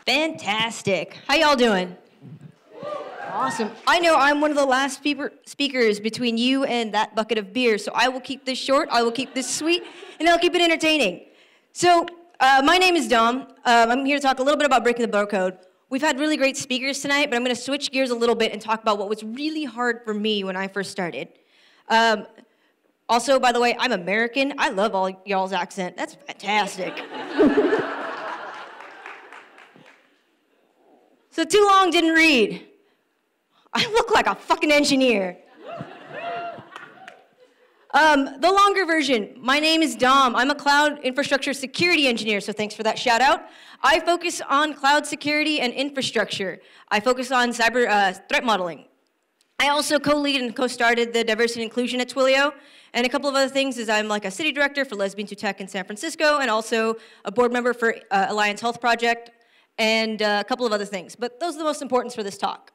Fantastic. How y'all doing? Awesome. I know I'm one of the last speakers between you and that bucket of beer, so I will keep this short, I will keep this sweet, and I'll keep it entertaining. So, my name is Dom. I'm here to talk a little bit about breaking the bro code. We've had really great speakers tonight, but I'm going to switch gears a little bit and talk about what was really hard for me when I first started. Also, by the way, I'm American. I love all y'all's accent. That's fantastic. So too long didn't read. I look like a fucking engineer. The longer version, my name is Dom. I'm a cloud infrastructure security engineer, so thanks for that shout out. I focus on cloud security and infrastructure. I focus on cyber threat modeling. I also co-lead and co-started the diversity and inclusion at Twilio, and a couple of other things is I'm like a city director for Lesbians Who Tech in San Francisco, and also a board member for Alliance Health Project, and a couple of other things. But those are the most important for this talk.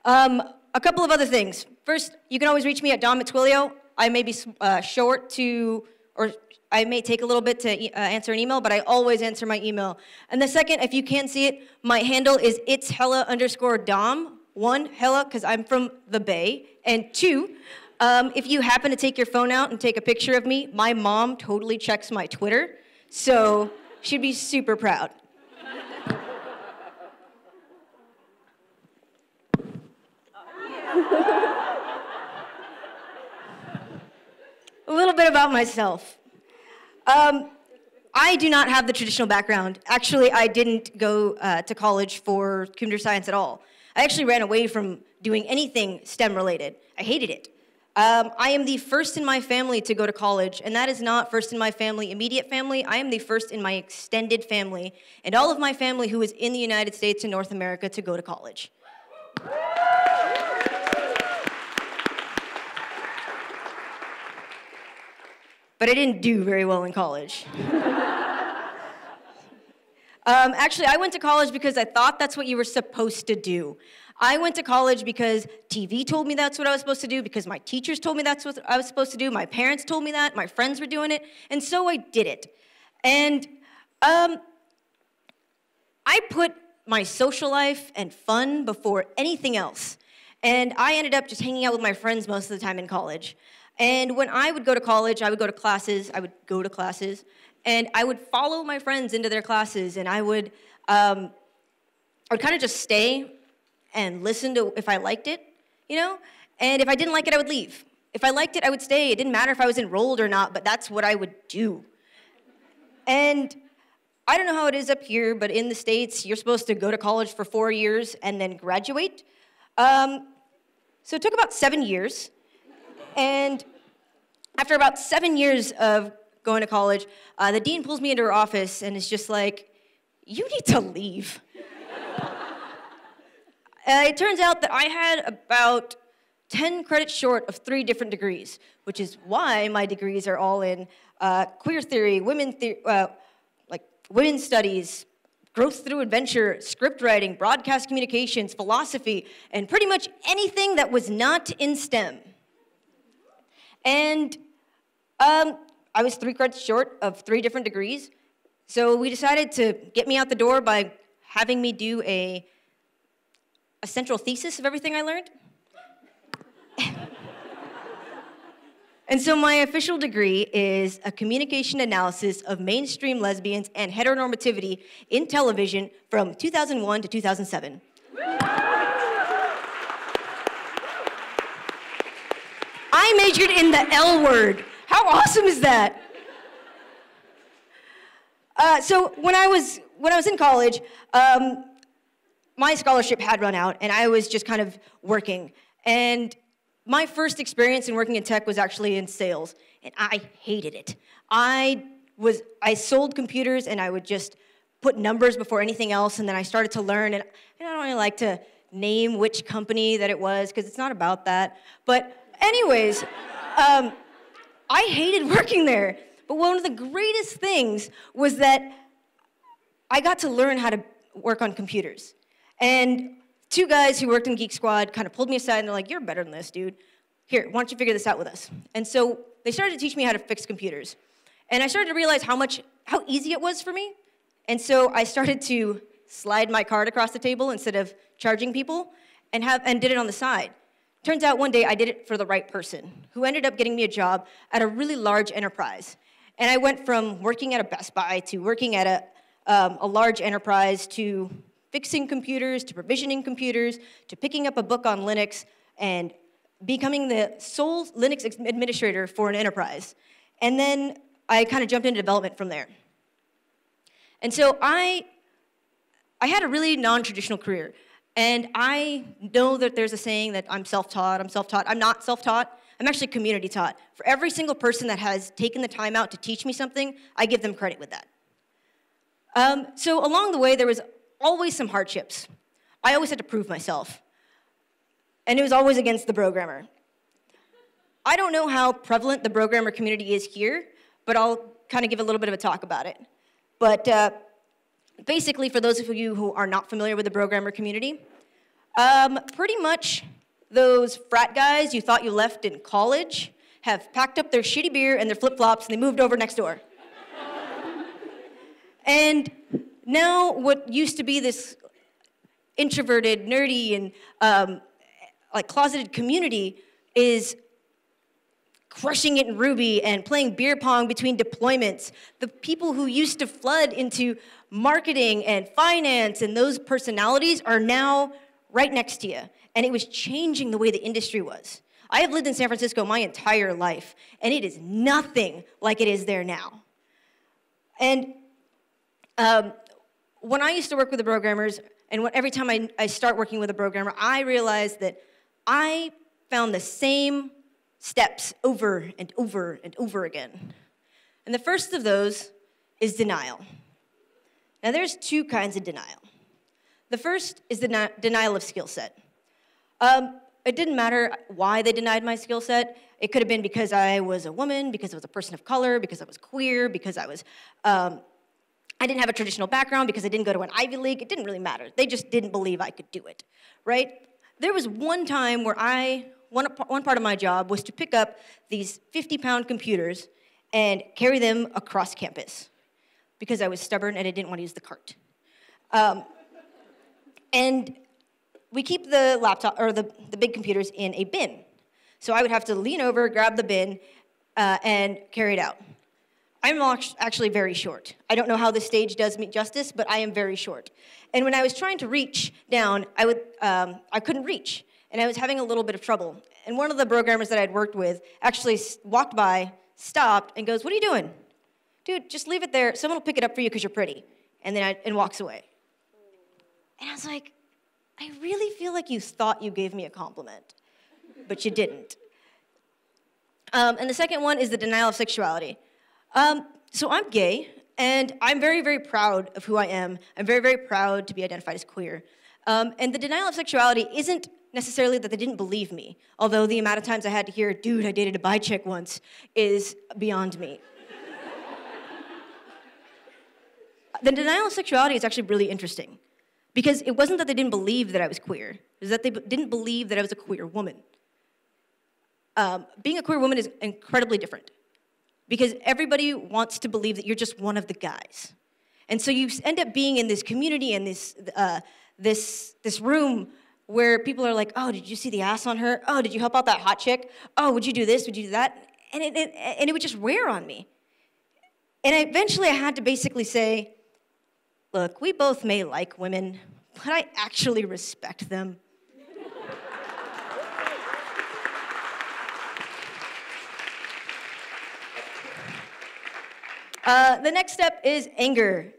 A couple of other things. First, you can always reach me at Dom@Twilio. I may be short to, or I may take a little bit to answer an email, but I always answer my email. And the second, if you can't see it, my handle is itshella_Dom. One, hella, because I'm from the Bay. And two, if you happen to take your phone out and take a picture of me, my mom totally checks my Twitter, so she'd be super proud. A little bit about myself. I do not have the traditional background. Actually, I didn't go to college for computer science at all. I actually ran away from doing anything STEM related. I hated it. I am the first in my family to go to college, and that is not first in my family, immediate family. I am the first in my extended family, and all of my family who is in the United States and North America to go to college. But I didn't do very well in college. Actually, I went to college because I thought that's what you were supposed to do. I went to college because TV told me that's what I was supposed to do, because my teachers told me that's what I was supposed to do, my parents told me that, my friends were doing it, and so I did it. And I put my social life and fun before anything else. And I ended up just hanging out with my friends most of the time in college. And when I would go to college, I would go to classes, and I would follow my friends into their classes, and I would kind of just stay and listen to if I liked it, you know? And if I didn't like it, I would leave. If I liked it, I would stay. It didn't matter if I was enrolled or not, but that's what I would do. And I don't know how it is up here, but in the States, you're supposed to go to college for 4 years and then graduate. So it took about 7 years. And after about 7 years of going to college, the dean pulls me into her office and is just like, "You need to leave." It turns out that I had about 10 credits short of 3 different degrees, which is why my degrees are all in queer theory, women's studies, growth through adventure, script writing, broadcast communications, philosophy, and pretty much anything that was not in STEM. And I was 3 credits short of 3 different degrees, so we decided to get me out the door by having me do a central thesis of everything I learned. And so my official degree is a communication analysis of mainstream lesbians and heteronormativity in television from 2001 to 2007. I majored in the L word. How awesome is that? So when I was in college, my scholarship had run out, and I was just kind of working. And my first experience in working in tech was actually in sales, and I hated it. I sold computers, and I would just put numbers before anything else, and then I started to learn, and I don't really like to name which company that it was, because it's not about that. But anyways, I hated working there. But one of the greatest things was that I got to learn how to work on computers. And 2 guys who worked in Geek Squad kind of pulled me aside, and they're like, "You're better than this, dude. Here, why don't you figure this out with us?" And so they started to teach me how to fix computers. And I started to realize how easy it was for me. And so I started to slide my card across the table instead of charging people and did it on the side. Turns out one day I did it for the right person who ended up getting me a job at a really large enterprise. And I went from working at a Best Buy to working at a large enterprise to fixing computers, to provisioning computers, to picking up a book on Linux and becoming the sole Linux administrator for an enterprise. And then I kind of jumped into development from there. And so I had a really non-traditional career. And I know that there's a saying that I'm self-taught. I'm not self-taught. I'm actually community taught. For every single person that has taken the time out to teach me something, I give them credit with that. So along the way, there was always some hardships. I always had to prove myself. And it was always against the brogrammer. I don't know how prevalent the brogrammer community is here, but I'll kind of give a little bit of a talk about it. But basically, for those of you who are not familiar with the brogrammer community, pretty much those frat guys you thought you left in college have packed up their shitty beer and their flip-flops and they moved over next door. And now what used to be this introverted, nerdy, and like closeted community is crushing it in Ruby and playing beer pong between deployments. The people who used to flood into marketing and finance and those personalities are now right next to you. And it was changing the way the industry was. I have lived in San Francisco my entire life, and it is nothing like it is there now. And when I used to work with the programmers, and every time I start working with a programmer, I realized that I found the same steps over and over and over again. And the first of those is denial. Now, there's two kinds of denial. The first is the denial of skill set. It didn't matter why they denied my skill set. It could have been because I was a woman, because I was a person of color, because I was queer, because I didn't have a traditional background, because I didn't go to an Ivy League. It didn't really matter. They just didn't believe I could do it, right? There was one time where one part of my job was to pick up these 50-pound computers and carry them across campus because I was stubborn and I didn't want to use the cart. And we keep the laptop, or the big computers in a bin. So I would have to lean over, grab the bin, and carry it out. I'm actually very short. I don't know how this stage does me justice, but I am very short. And when I was trying to reach down, I couldn't reach, and I was having a little bit of trouble. And one of the programmers that I'd worked with actually walked by, stopped, and goes, "What are you doing?" "Dude, just leave it there. Someone will pick it up for you because you're pretty." And walks away. And I was like, I really feel like you thought you gave me a compliment, but you didn't. And the second one is the denial of sexuality. So I'm gay, and I'm very, very proud of who I am. I'm very, very proud to be identified as queer. And the denial of sexuality isn't necessarily that they didn't believe me, although the amount of times I had to hear, "Dude, I dated a bi chick once," is beyond me. The denial of sexuality is actually really interesting, because it wasn't that they didn't believe that I was queer. It was that they didn't believe that I was a queer woman. Being a queer woman is incredibly different, because everybody wants to believe that you're just one of the guys. And so you end up being in this community and this room where people are like, "Oh, did you see the ass on her? Oh, did you help out that hot chick? Oh, would you do this? Would you do that?" And it would just wear on me. And eventually I had to basically say, "Look, we both may like women, but I actually respect them." The next step is anger.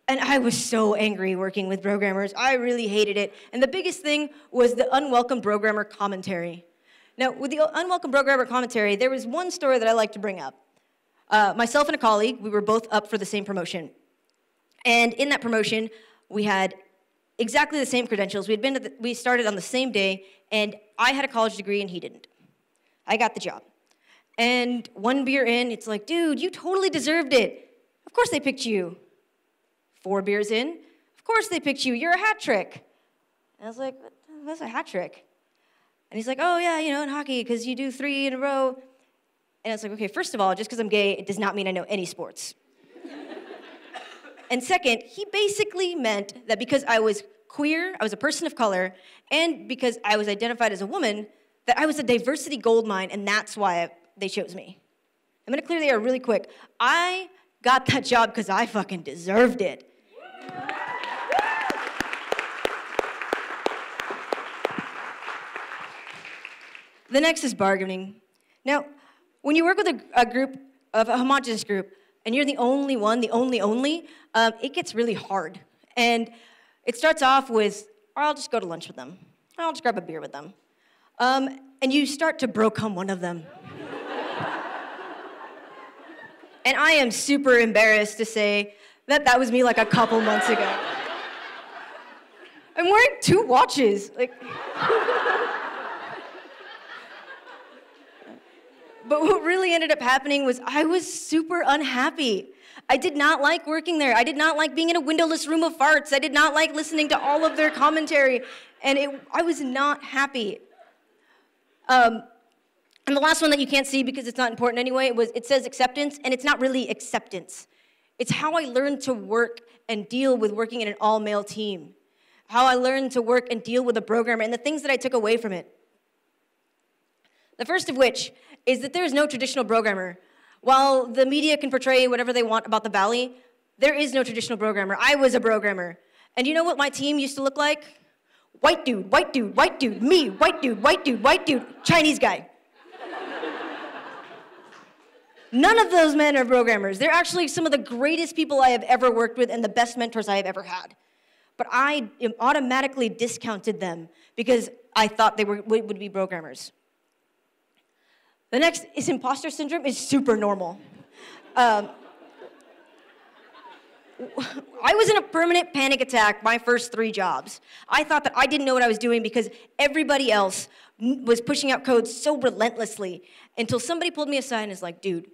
And I was so angry working with programmers. I really hated it. And the biggest thing was the unwelcome programmer commentary. Now, with the unwelcome programmer commentary, there was one story that I like to bring up. Myself and a colleague, we were both up for the same promotion. And in that promotion, we had exactly the same credentials. We started on the same day, and I had a college degree and he didn't. I got the job. And one beer in, it's like, "Dude, you totally deserved it. Of course they picked you." 4 beers in, "Of course they picked you. You're a hat trick." And I was like, "What's a hat trick?" And he's like, "Oh, yeah, you know, in hockey, because you do 3 in a row." And I was like, okay, first of all, just because I'm gay, it does not mean I know any sports. And second, he basically meant that because I was queer, I was a person of color, and because I was identified as a woman, that I was a diversity goldmine, and that's why they chose me. I'm gonna clear the air really quick. I got that job because I fucking deserved it. The next is bargaining. Now, when you work with a homogenous group, and you're the only one, the only, it gets really hard. And it starts off with, I'll just go to lunch with them. I'll just grab a beer with them. And you start to bro-cum one of them. And I am super embarrassed to say that that was me like a couple months ago. I'm wearing 2 watches. But what really ended up happening was I was super unhappy. I did not like working there. I did not like being in a windowless room of farts. I did not like listening to all of their commentary. And I was not happy. And the last one that you can't see because it's not important anyway, it says acceptance, and it's not really acceptance. It's how I learned to work and deal with working in an all-male team. How I learned to work and deal with a programmer, and the things that I took away from it. The first of which is that there is no traditional programmer. While the media can portray whatever they want about the Valley, there is no traditional programmer. I was a programmer. And you know what my team used to look like? White dude, white dude, white dude, me, white dude, white dude, white dude, Chinese guy. None of those men are programmers. They're actually some of the greatest people I have ever worked with and the best mentors I have ever had. But I automatically discounted them because I thought they would be programmers. The next is impostor syndrome is super normal. I was in a permanent panic attack my first 3 jobs. I thought that I didn't know what I was doing because everybody else was pushing out code so relentlessly until somebody pulled me aside and is like, dude,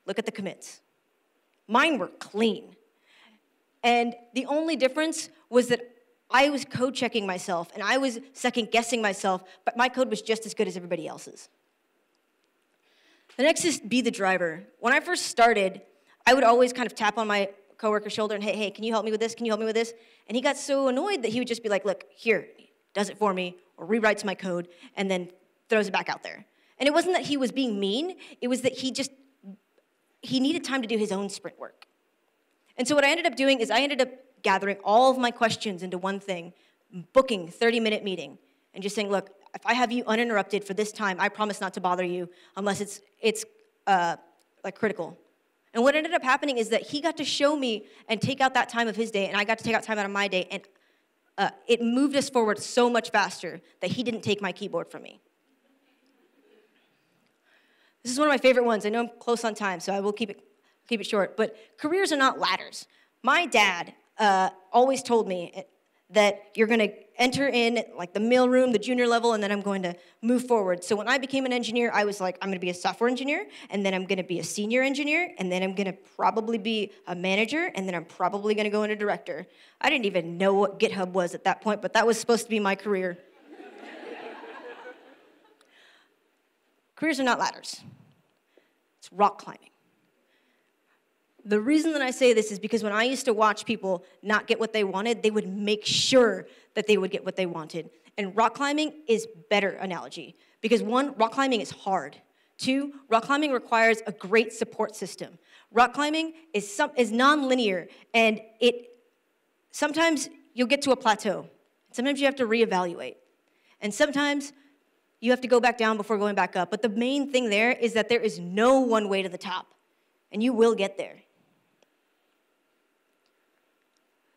look at the commits. Mine were clean. And the only difference was that I was code checking myself and I was second guessing myself, but my code was just as good as everybody else's. The next is be the driver. When I first started, I would always kind of tap on my coworker's shoulder and, hey, can you help me with this? Can you help me with this? And he got so annoyed that he would just be like, look, here, does it for me, or rewrites my code, and then throws it back out there. And it wasn't that he was being mean, it was that he needed time to do his own sprint work. And so what I ended up doing is I ended up gathering all of my questions into one thing, booking 30-minute meeting, and just saying, look, if I have you uninterrupted for this time, I promise not to bother you unless it's like critical. And what ended up happening is that he got to show me and take out that time of his day, and I got to take out time out of my day, and it moved us forward so much faster that he didn't take my keyboard from me. This is one of my favorite ones. I know I'm close on time, so I will keep it short. But careers are not ladders. My dad always told me that you're going to enter in like the mailroom, the junior level, and then I'm going to move forward. So when I became an engineer, I was like, I'm going to be a software engineer, and then I'm going to be a senior engineer, and then I'm going to probably be a manager, and then I'm probably going to go into director. I didn't even know what GitHub was at that point, but that was supposed to be my career. Careers are not ladders. It's rock climbing. The reason that I say this is because when I used to watch people not get what they wanted, they would make sure that they would get what they wanted. And rock climbing is a better analogy. Because 1, rock climbing is hard. 2, rock climbing requires a great support system. Rock climbing is non-linear, and sometimes you'll get to a plateau. Sometimes you have to reevaluate. And sometimes you have to go back down before going back up. But the main thing there is that there is no one way to the top. And you will get there.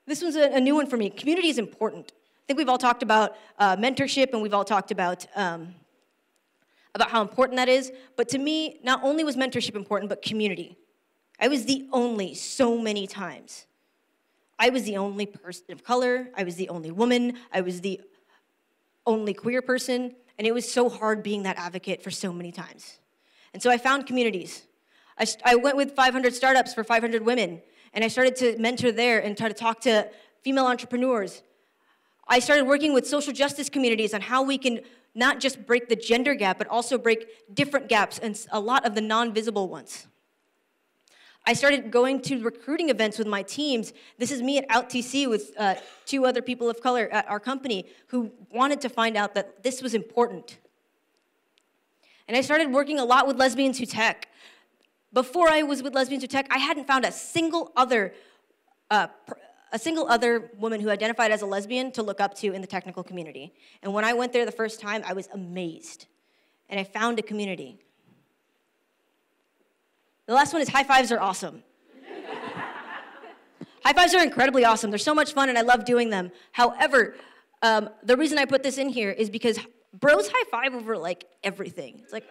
This one's a new one for me. Community is important. I think we've all talked about mentorship, and we've all talked about how important that is. But to me, not only was mentorship important, but community. I was the only so many times. I was the only person of color. I was the only woman. I was the only queer person. And it was so hard being that advocate for so many times. And so I found communities. I went with 500 startups for 500 women. And I started to mentor there and try to talk to female entrepreneurs. I started working with social justice communities on how we can not just break the gender gap, but also break different gaps and a lot of the non-visible ones. I started going to recruiting events with my teams. This is me at OutTC with 2 other people of color at our company who wanted to find out that this was important. And I started working a lot with Lesbians Who Tech. Before I was with Lesbians Who Tech, I hadn't found a single other woman who identified as a lesbian to look up to in the technical community. And when I went there the first time, I was amazed. And I found a community. The last one is high fives are awesome. High fives are incredibly awesome. They're so much fun, and I love doing them. However, the reason I put this in here is because bros high five over like everything. It's like,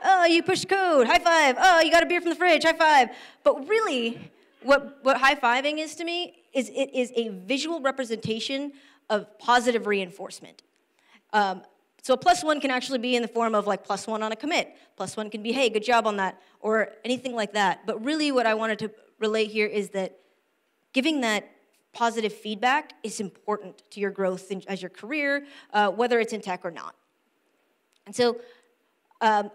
oh, you pushed code, high five. Oh, you got a beer from the fridge, high five. But really, what high fiving is to me is it is a visual representation of positive reinforcement. So a +1 can actually be in the form of like +1 on a commit. +1 can be, hey, good job on that, or anything like that. But really what I wanted to relate here is that giving that positive feedback is important to your growth as your career, whether it's in tech or not. And so I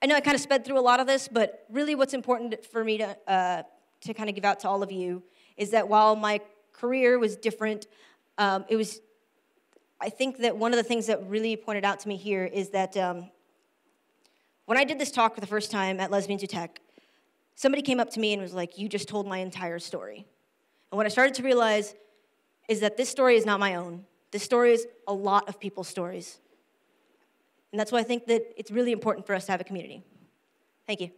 know I kind of sped through a lot of this, but really what's important for me to kind of give out to all of you is that while my career was different, I think that one of the things that really pointed out to me here is that when I did this talk for the first time at Lesbians Who Tech, somebody came up to me and was like, you just told my entire story. And what I started to realize is that this story is not my own. This story is a lot of people's stories. And that's why I think that it's really important for us to have a community. Thank you.